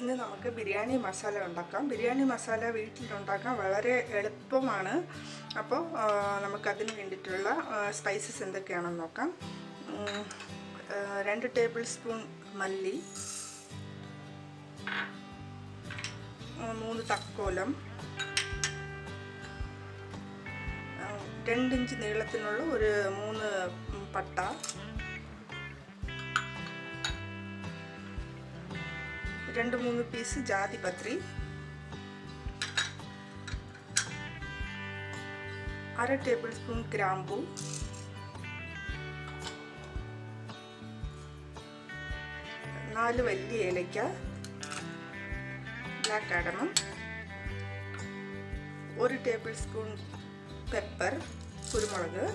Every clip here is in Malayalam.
ഇന്ന് നമുക്ക് ബിരിയാണി മസാല ഉണ്ടാക്കാം. ബിരിയാണി മസാല വീട്ടിലുണ്ടാക്കാൻ വളരെ എളുപ്പമാണ്. അപ്പോൾ നമുക്കതിന് വേണ്ടിയിട്ടുള്ള സ്പൈസസ് എന്തൊക്കെയാണെന്ന് നോക്കാം. 2 ടേബിൾ സ്പൂൺ മല്ലി, 3 തക്കോലം, 2 ഇഞ്ച് നീളത്തിനുള്ള ഒരു 3 പട്ട, 2-3 പീസ് ജാതിപത്രി, 1/2 ടേബിൾ സ്പൂൺ ഗ്രാമ്പൂ, 4 വലിയ ഏലക്ക, black cardamom, 1 table spoon pepper കുരുമുളക്,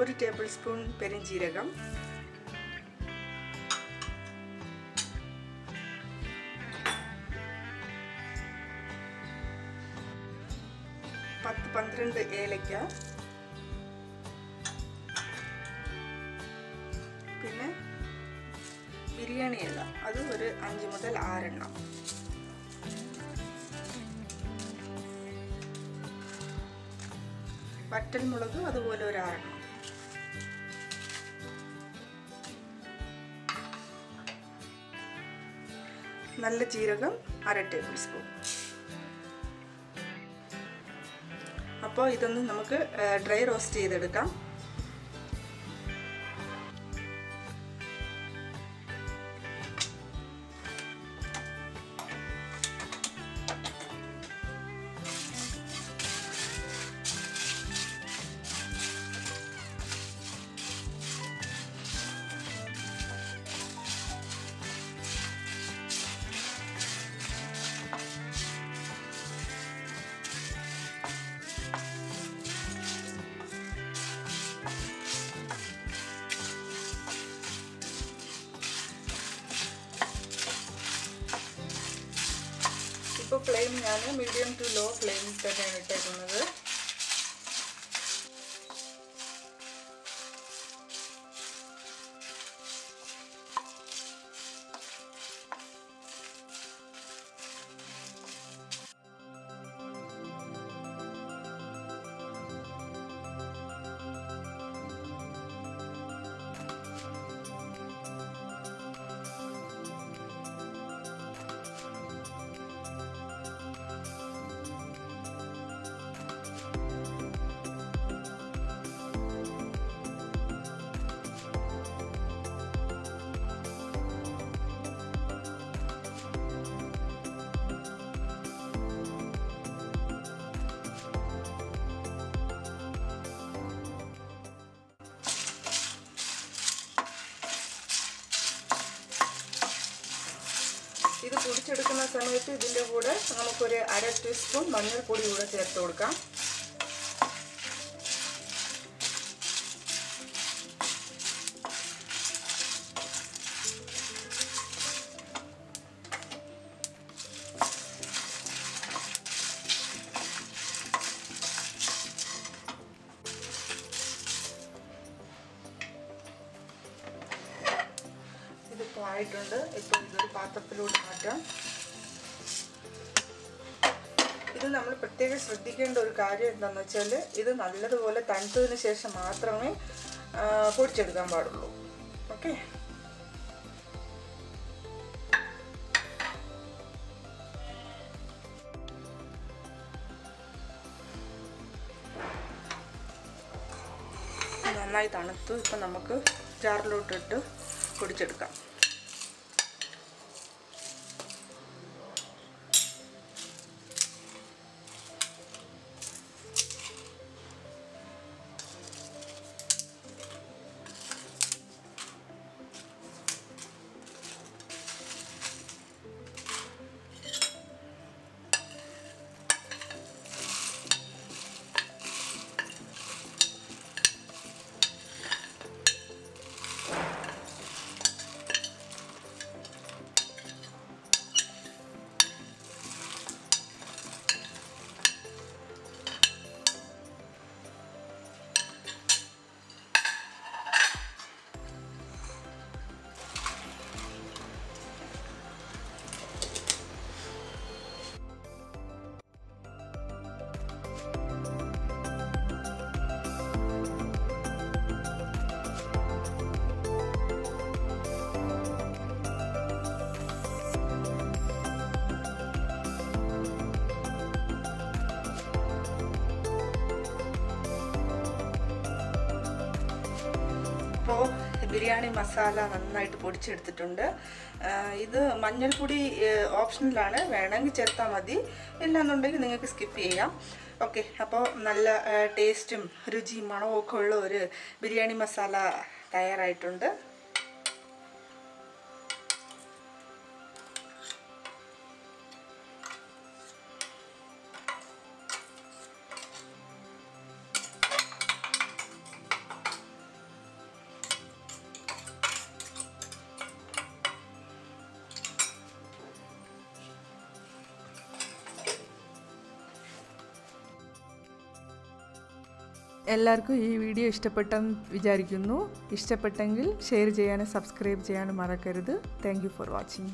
1 ടേബിൾ സ്പൂൺ പെരിഞ്ജീരകം, 10-12 ഏലക്ക, പിന്നെ ബിരിയാണി ഇല, അത് ഒരു 5 മുതൽ 6 എണ്ണം, വറ്റൽമുളക് അതുപോലെ ഒരു 6 എണ്ണം, നല്ല ജീരകം 1/2 ടേബിൾ സ്പൂൺ. അപ്പോൾ ഇതൊന്ന് നമുക്ക് ഡ്രൈ റോസ്റ്റ് ചെയ്തെടുക്കാം. ഇപ്പോൾ ഫ്ലെയിം ഞാൻ മീഡിയം ടു ലോ ഫ്ലെയിമിൽ തന്നെയാണ് ഇട്ടേക്കുന്നത്. ഇത് പൊടിച്ചെടുക്കുന്ന സമയത്ത് ഇതിൻ്റെ കൂടെ നമുക്കൊരു 1/2 ടീസ്പൂൺ മഞ്ഞൾപ്പൊടി കൂടെ ചേർത്ത് കൊടുക്കാം. ഇതിപ്പോൾ ആയിട്ടുണ്ട്. ഇപ്പോൾ ഇതൊരു പാത്രത്തിലൂടെ മാറ്റാം. ഇത് നമ്മൾ പ്രത്യേകം ശ്രദ്ധിക്കേണ്ട ഒരു കാര്യം എന്താണെന്ന് വെച്ചാൽ ഇത് നല്ലതുപോലെ തണുത്തതിന് ശേഷം മാത്രമേ പൊടിച്ചെടുക്കാൻ പാടുള്ളൂ. ഓക്കെ, നന്നായി തണുത്തു. ഇപ്പം നമുക്ക് ജാറിലോട്ടിട്ട് പൊടിച്ചെടുക്കാം. അപ്പോൾ ബിരിയാണി മസാല നന്നായിട്ട് പൊടിച്ചെടുത്തിട്ടുണ്ട്. ഇത് മഞ്ഞൾപ്പൊടി ഓപ്ഷണലാണ്, വേണമെങ്കിൽ ചേർത്താൽ മതി, ഇല്ലാന്നുണ്ടെങ്കിൽ നിങ്ങൾക്ക് സ്കിപ്പ് ചെയ്യാം. ഓക്കെ, അപ്പോൾ നല്ല ടേസ്റ്റും രുചിയും മണവും ഒക്കെ ഉള്ള ഒരു ബിരിയാണി മസാല തയ്യാറായിട്ടുണ്ട്. എല്ലാവർക്കും ഈ വീഡിയോ ഇഷ്ടപ്പെട്ടെന്ന് വിചാരിക്കുന്നു. ഇഷ്ടപ്പെട്ടെങ്കിൽ ഷെയർ ചെയ്യാനും സബ്സ്ക്രൈബ് ചെയ്യാനും മറക്കരുത്. Thank you for watching.